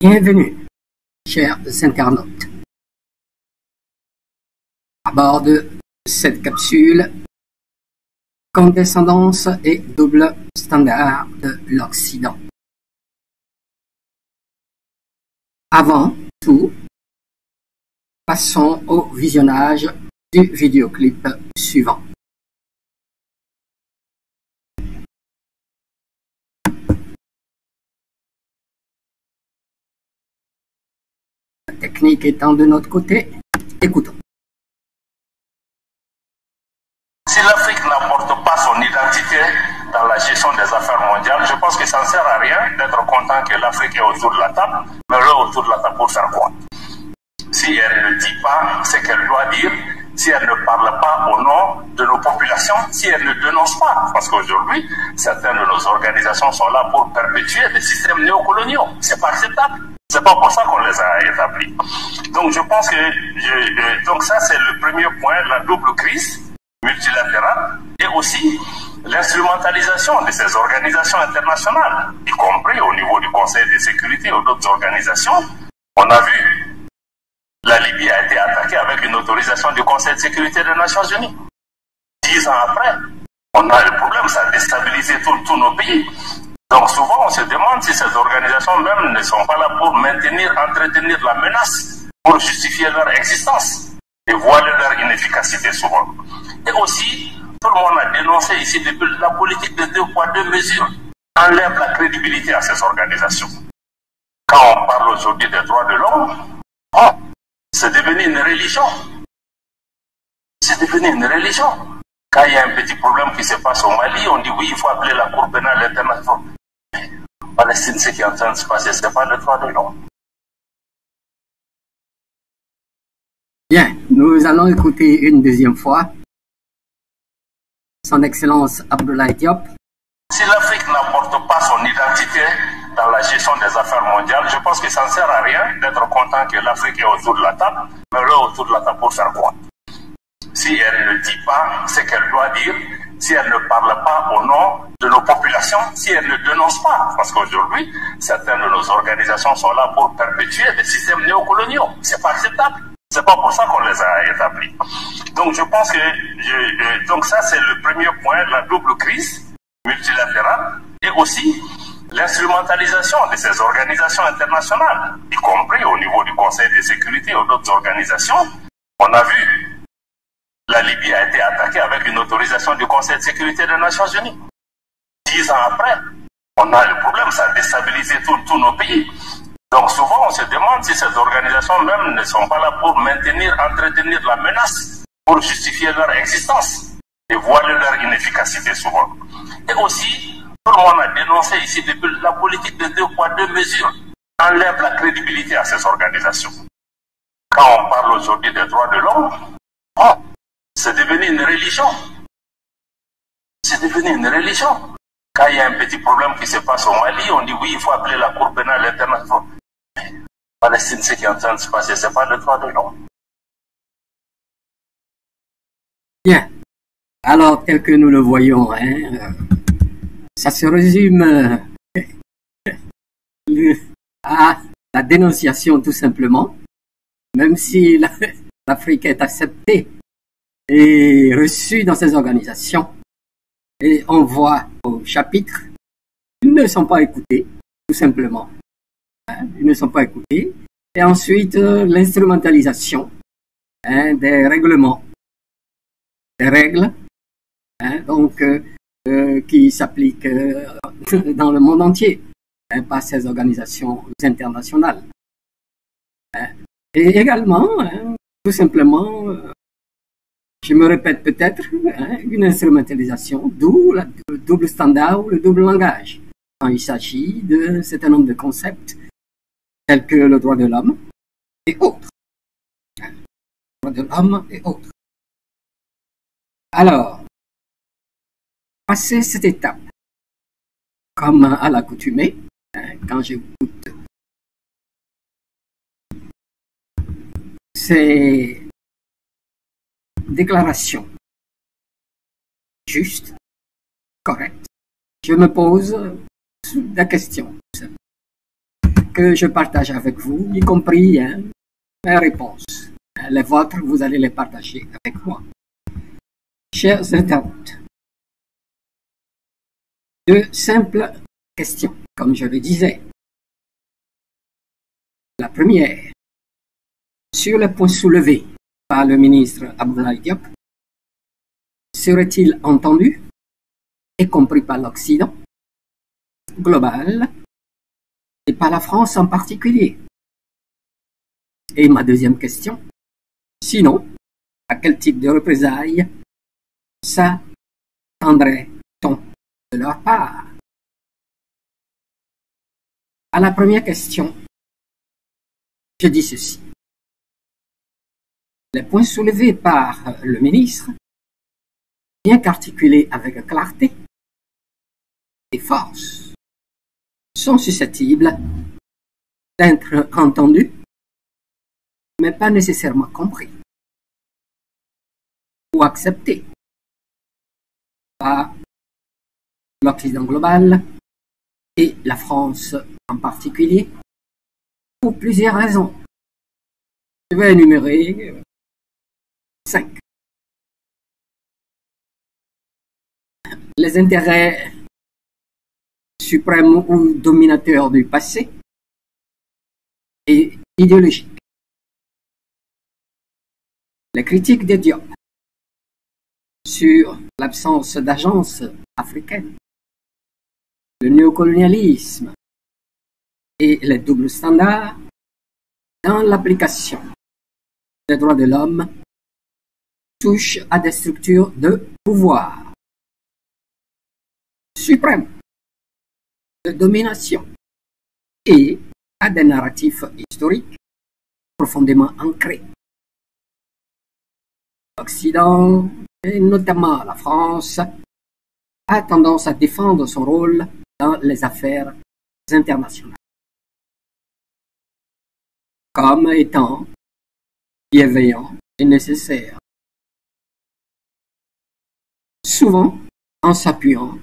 Bienvenue, chers internautes, à bord de cette capsule Condescendance et double standard de l'Occident. Avant tout, passons au visionnage du vidéoclip suivant. La technique étant de notre côté, écoutons. Si l'Afrique n'apporte pas son identité dans la gestion des affaires mondiales, je pense que ça ne sert à rien d'être content que l'Afrique est autour de la table, mais là autour de la table pour faire quoi? Si elle ne dit pas ce qu'elle doit dire, si elle ne parle pas au nom de nos populations, si elle ne dénonce pas, parce qu'aujourd'hui, certaines de nos organisations sont là pour perpétuer des systèmes néocoloniaux. C'est pas acceptable. C'est pas pour ça qu'on les a établis. Donc je pense que donc ça c'est le premier point, la double crise multilatérale et aussi l'instrumentalisation de ces organisations internationales, y compris au niveau du Conseil de sécurité ou d'autres organisations. On a vu, la Libye a été attaquée avec une autorisation du Conseil de sécurité des Nations Unies. 10 ans après, on a le problème, ça a déstabilisé tous nos pays. Donc souvent, on se demande si ces organisations même ne sont pas là pour maintenir, entretenir la menace, pour justifier leur existence et voiler leur inefficacité souvent. Et aussi, tout le monde a dénoncé ici depuis la politique de 2 poids 2 mesures enlève la crédibilité à ces organisations. Quand on parle aujourd'hui des droits de l'homme, c'est devenu une religion. C'est devenu une religion. Quand il y a un petit problème qui se passe au Mali, on dit oui, il faut appeler la Cour pénale internationale. En Palestine, ce qui est en train de se passer, ce n'est pas le droit de l'homme. Bien, nous allons écouter une deuxième fois Son Excellence Abdoulaye Diop. Si l'Afrique n'apporte pas son identité dans la gestion des affaires mondiales, je pense que ça ne sert à rien d'être content que l'Afrique est autour de la table, mais là autour de la table pour faire quoi? Si elle ne dit pas ce qu'elle doit dire, si elle ne parle pas au nom de nos populations, si elle ne dénonce pas, parce qu'aujourd'hui, certaines de nos organisations sont là pour perpétuer des systèmes néocoloniaux. C'est pas acceptable. C'est pas pour ça qu'on les a établis. Donc je pense que donc ça c'est le premier point, la double crise multilatérale et aussi l'instrumentalisation de ces organisations internationales, y compris au niveau du Conseil de sécurité ou d'autres organisations. On a vu, la Libye a été attaquée avec une autorisation du Conseil de sécurité des Nations Unies. 10 ans après, on a le problème, ça a déstabilisé tous nos pays. Donc souvent, on se demande si ces organisations même ne sont pas là pour maintenir, entretenir la menace, pour justifier leur existence et voiler leur inefficacité souvent. Et aussi, tout le monde a dénoncé ici depuis la politique de 2 poids 2 mesures enlève la crédibilité à ces organisations. Quand on parle aujourd'hui des droits de l'homme, c'est devenu une religion. C'est devenu une religion. Quand il y a un petit problème qui se passe au Mali, on dit oui, il faut appeler la Cour pénale internationale. En Palestine, ce qui est en train de se passer, ce n'est pas le droit de l'homme. Bien. Alors, tel que nous le voyons, ça se résume à la dénonciation tout simplement, même si l'Afrique est acceptée et reçue dans ces organisations. Et on voit au chapitre, ils ne sont pas écoutés, tout simplement. Ils ne sont pas écoutés. Et ensuite, l'instrumentalisation des règlements, des règles, donc qui s'appliquent dans le monde entier par ces organisations internationales. Et également, tout simplement, je me répète peut-être, une instrumentalisation, d'où le double standard ou le double langage, quand il s'agit d'un certain nombre de concepts tels que le droit de l'homme et autres. Le droit de l'homme et autres. Alors, passer cette étape, comme à l'accoutumée, quand j'écoute ces déclarations justes, correctes, je me pose la question. que je partage avec vous, y compris mes réponses. Les vôtres, vous allez les partager avec moi. Chers internautes, deux simples questions, comme je le disais. La première, sur le point soulevé par le ministre Abdoulaye Diop, serait-il entendu et compris par l'Occident global et par la France en particulier? Et ma deuxième question, sinon, à quel type de représailles s'attendrait-on de leur part? À la première question, je dis ceci. Les points soulevés par le ministre, bien qu'articulés avec clarté et force, sont susceptibles d'être entendus, mais pas nécessairement compris ou acceptés par l'Occident global et la France en particulier, pour plusieurs raisons. Je vais énumérer 5. Les intérêts suprêmes ou dominateurs du passé et idéologiques. Les critiques de Diop sur l'absence d'agence africaine, le néocolonialisme et les doubles standards dans l'application des droits de l'homme touchent à des structures de pouvoir suprême, de domination et à des narratifs historiques profondément ancrés. L'Occident, et notamment la France, a tendance à défendre son rôle dans les affaires internationales comme étant bienveillant et nécessaire, souvent en s'appuyant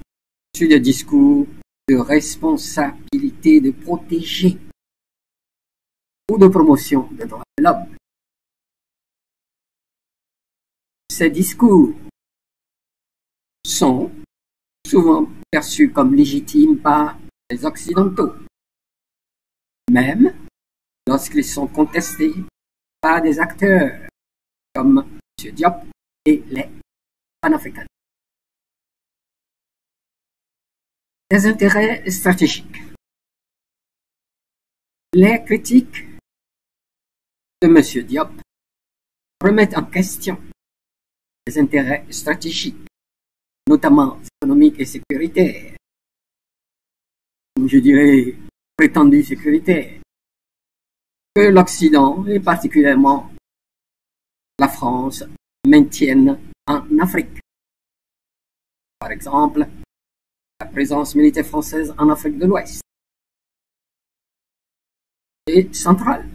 sur des discours de responsabilité de protéger ou de promotion des droits de l'homme. Ces discours sont souvent perçus comme légitimes par les Occidentaux, même lorsqu'ils sont contestés par des acteurs comme M. Diop et les panafricains. Des intérêts stratégiques. Les critiques de M. Diop remettent en question les intérêts stratégiques, notamment économiques et sécuritaires, ou je dirais prétendus sécuritaires, que l'Occident, et particulièrement la France, maintiennent en Afrique. Par exemple, la présence militaire française en Afrique de l'Ouest et centrale,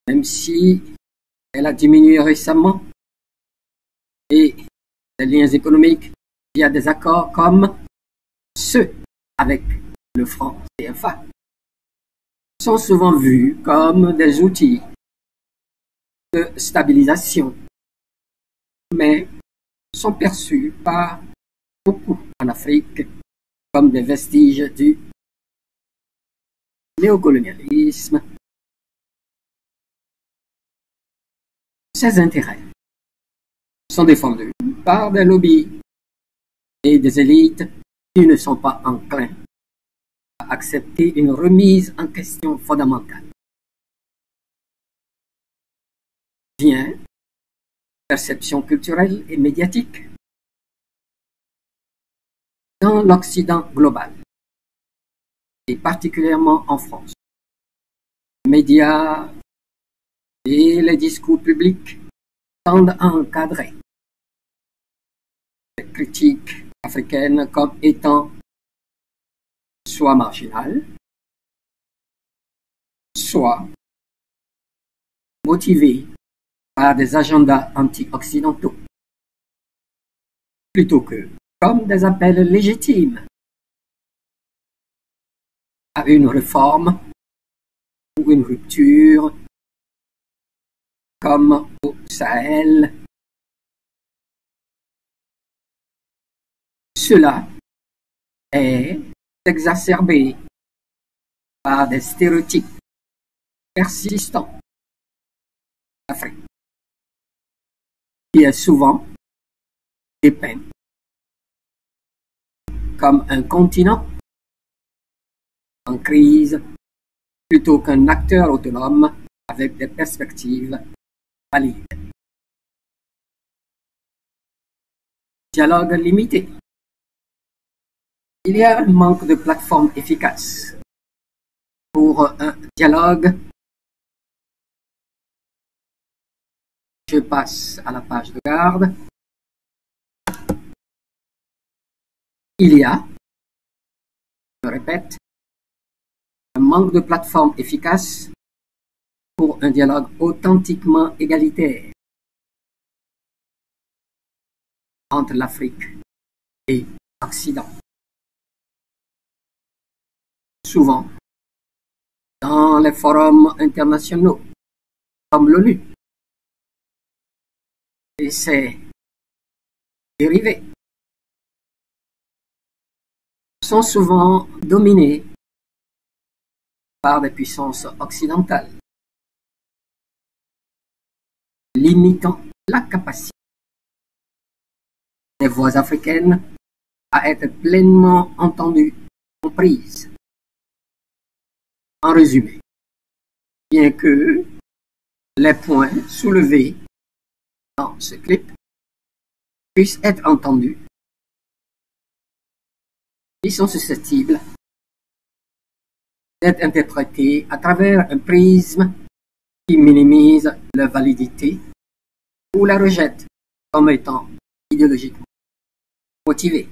même si elle a diminué récemment, et les liens économiques via des accords comme ceux avec le franc CFA sont souvent vus comme des outils de stabilisation, mais sont perçus par beaucoup en Afrique comme des vestiges du néocolonialisme. Ces intérêts sont défendus par des lobbies et des élites qui ne sont pas enclins à accepter une remise en question fondamentale. Vient perception culturelle et médiatique. Dans l'Occident global, et particulièrement en France, les médias et les discours publics tendent à encadrer les critiques africaines comme étant soit marginales, soit motivées par des agendas anti-occidentaux, plutôt que comme des appels légitimes à une réforme ou une rupture, comme au Sahel. Cela est exacerbé par des stéréotypes persistants d'Afrique, qui est souvent dépeint comme un continent en crise plutôt qu'un acteur autonome avec des perspectives valides. Dialogue limité. Il y a un manque de plateforme efficace pour un dialogue. Je passe à la page de garde. Il y a, je répète, un manque de plateforme efficace pour un dialogue authentiquement égalitaire entre l'Afrique et l'Occident. Souvent, dans les forums internationaux, comme l'ONU, et ses dérivés sont souvent dominés par des puissances occidentales, limitant la capacité des voix africaines à être pleinement entendues, comprises. En résumé, bien que les points soulevés dans ce clip puissent être entendus, ils sont susceptibles d'être interprétés à travers un prisme qui minimise leur validité ou la rejette comme étant idéologiquement motivée,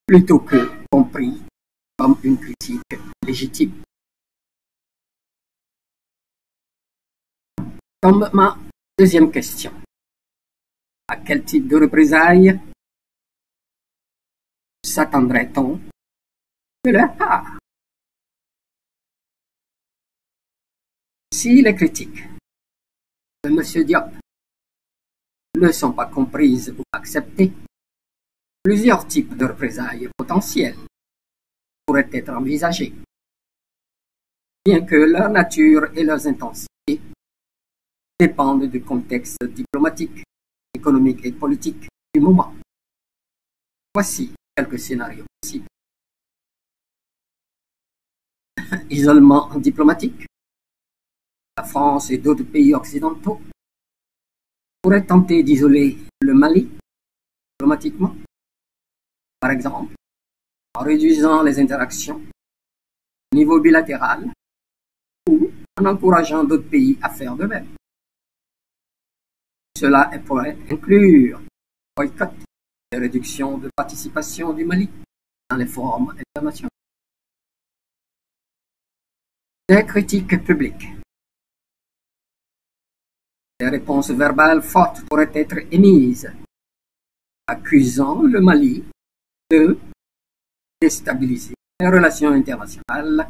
plutôt que compris comme une critique légitime. Comme ma deuxième question, à quel type de représailles s'attendrait-on de leur part? Si les critiques de M. Diop ne sont pas comprises ou acceptées, plusieurs types de représailles potentielles pourraient être envisagées, bien que leur nature et leurs intensités dépendent du contexte diplomatique, économique et politique du moment. Voici quelques scénarios possibles. Isolement diplomatique. La France et d'autres pays occidentaux pourraient tenter d'isoler le Mali diplomatiquement, par exemple, en réduisant les interactions au niveau bilatéral ou en encourageant d'autres pays à faire de même. Cela pourrait inclure boycott et réduction de participation du Mali dans les forums internationaux. Des critiques publiques. Des réponses verbales fortes pourraient être émises, accusant le Mali de déstabiliser les relations internationales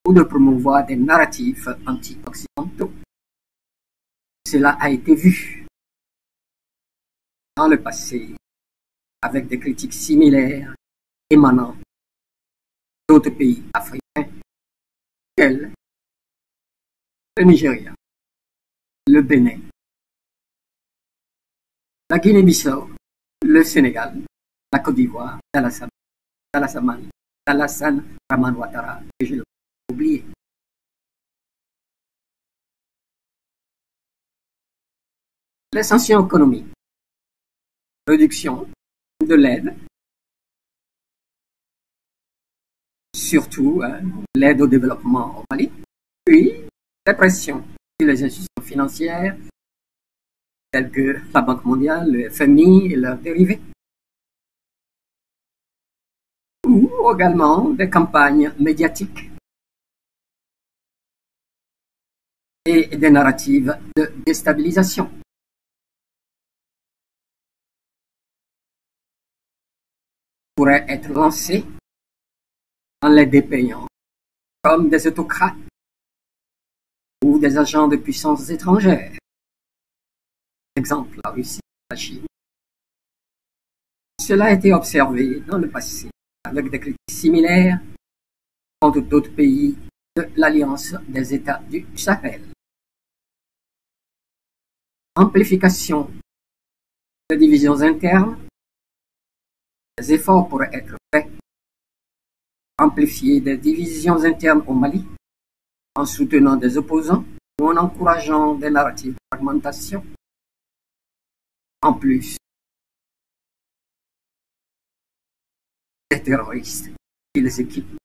ou de promouvoir des narratifs anti-occidentaux. Cela a été vu dans le passé avec des critiques similaires émanant d'autres pays africains tels le Nigeria, le Bénin, la Guinée-Bissau, le Sénégal, la Côte d'Ivoire, Alassane Dramane Ouattara, que je l'ai oublié. Les sanctions économiques, réduction de l'aide, surtout l'aide au développement au Mali, puis les pressions sur les institutions financières telles que la Banque mondiale, le FMI et leurs dérivés, ou également des campagnes médiatiques et des narratives de déstabilisation. Pourraient être lancées en les dépeignant comme des autocrates ou des agents de puissances étrangères. Exemple, la Russie, la Chine. Cela a été observé dans le passé avec des critiques similaires contre d'autres pays de l'Alliance des États du Sahel. Amplification des divisions internes. Des efforts pourraient être faits pour amplifier des divisions internes au Mali en soutenant des opposants ou en encourageant des narratifs de fragmentation. En plus des terroristes qu'ils équipent,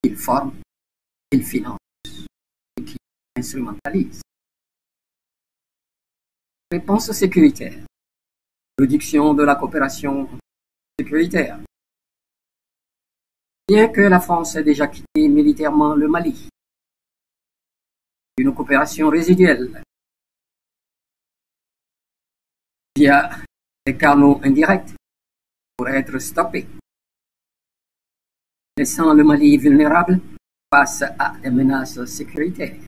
qu'ils forment, qu'ils financent et qu'ils instrumentalisent. Réponse sécuritaire. Réduction de la coopération sécuritaire. Bien que la France ait déjà quitté militairement le Mali, une coopération résiduelle via des canaux indirects pourrait être stoppée, laissant le Mali vulnérable face à des menaces sécuritaires.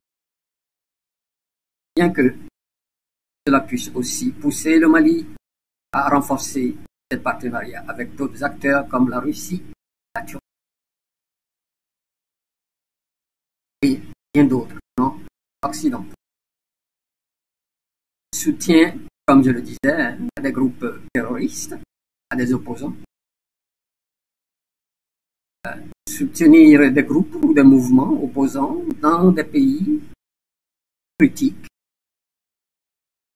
Bien que cela puisse aussi pousser le Mali à renforcer ses partenariats avec d'autres acteurs comme la Russie, la Turquie et bien d'autres non occidentaux. Soutien, comme je le disais, à des groupes terroristes, à des opposants. Soutenir des groupes ou des mouvements opposants dans des pays critiques,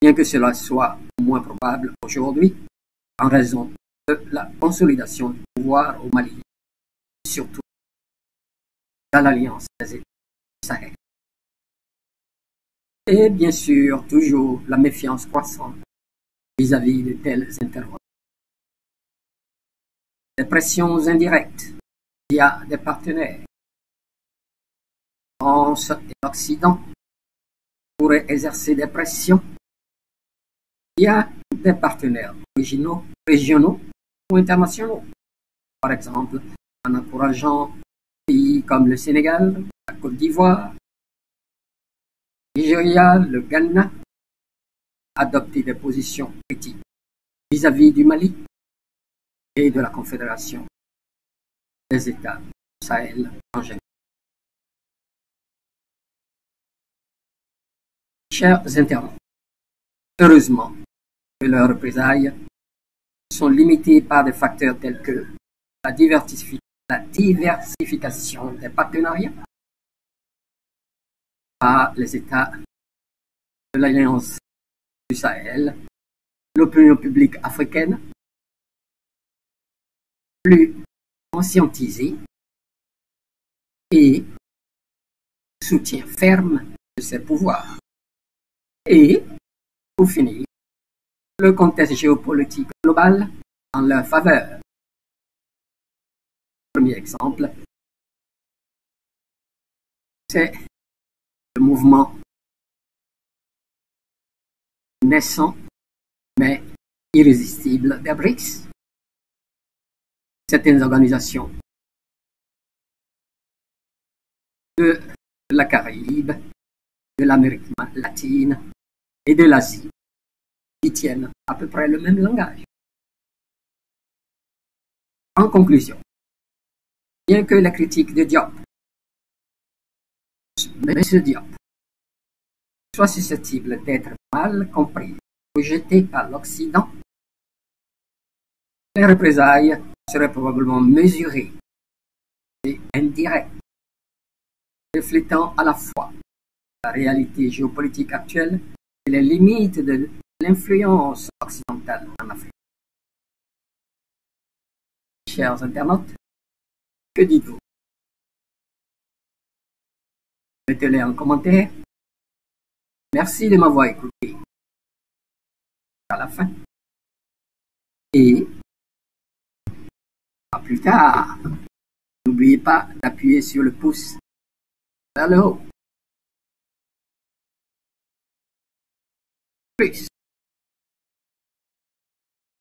bien que cela soit moins probable aujourd'hui en raison de la consolidation du pouvoir au Mali, surtout dans l'Alliance des États du Sahel. Et bien sûr, toujours la méfiance croissante vis-à-vis de telles interventions. Des pressions indirectes via des partenaires. France et l'Occident pourraient exercer des pressions via des partenaires régionaux ou internationaux. Par exemple, en encourageant des pays comme le Sénégal, la Côte d'Ivoire, le Nigeria, le Ghana, à adopter des positions critiques vis-à-vis du Mali et de la Confédération des États du Sahel en général. Chers internautes, heureusement que leurs représailles sont limitées par des facteurs tels que la diversification des partenariats par les États de l'Alliance du Sahel, l'opinion publique africaine plus conscientisée et soutien ferme de ses pouvoirs. Et, pour finir, le contexte géopolitique global en leur faveur. Premier exemple, c'est le mouvement naissant mais irrésistible des BRICS. Certaines organisations de la Caraïbe, de l'Amérique latine et de l'Asie qui tiennent à peu près le même langage. En conclusion, bien que les critiques de Diop, M. Diop, soient susceptibles d'être mal comprises ou rejetées par l'Occident, les représailles seraient probablement mesurées et indirectes, reflétant à la fois la réalité géopolitique actuelle et les limites de l'influence occidentale en Afrique. Chers internautes, que dites-vous? Mettez-les en commentaire. Merci de m'avoir écouté à la fin. Et à plus tard. N'oubliez pas d'appuyer sur le pouce vers le haut. Plus.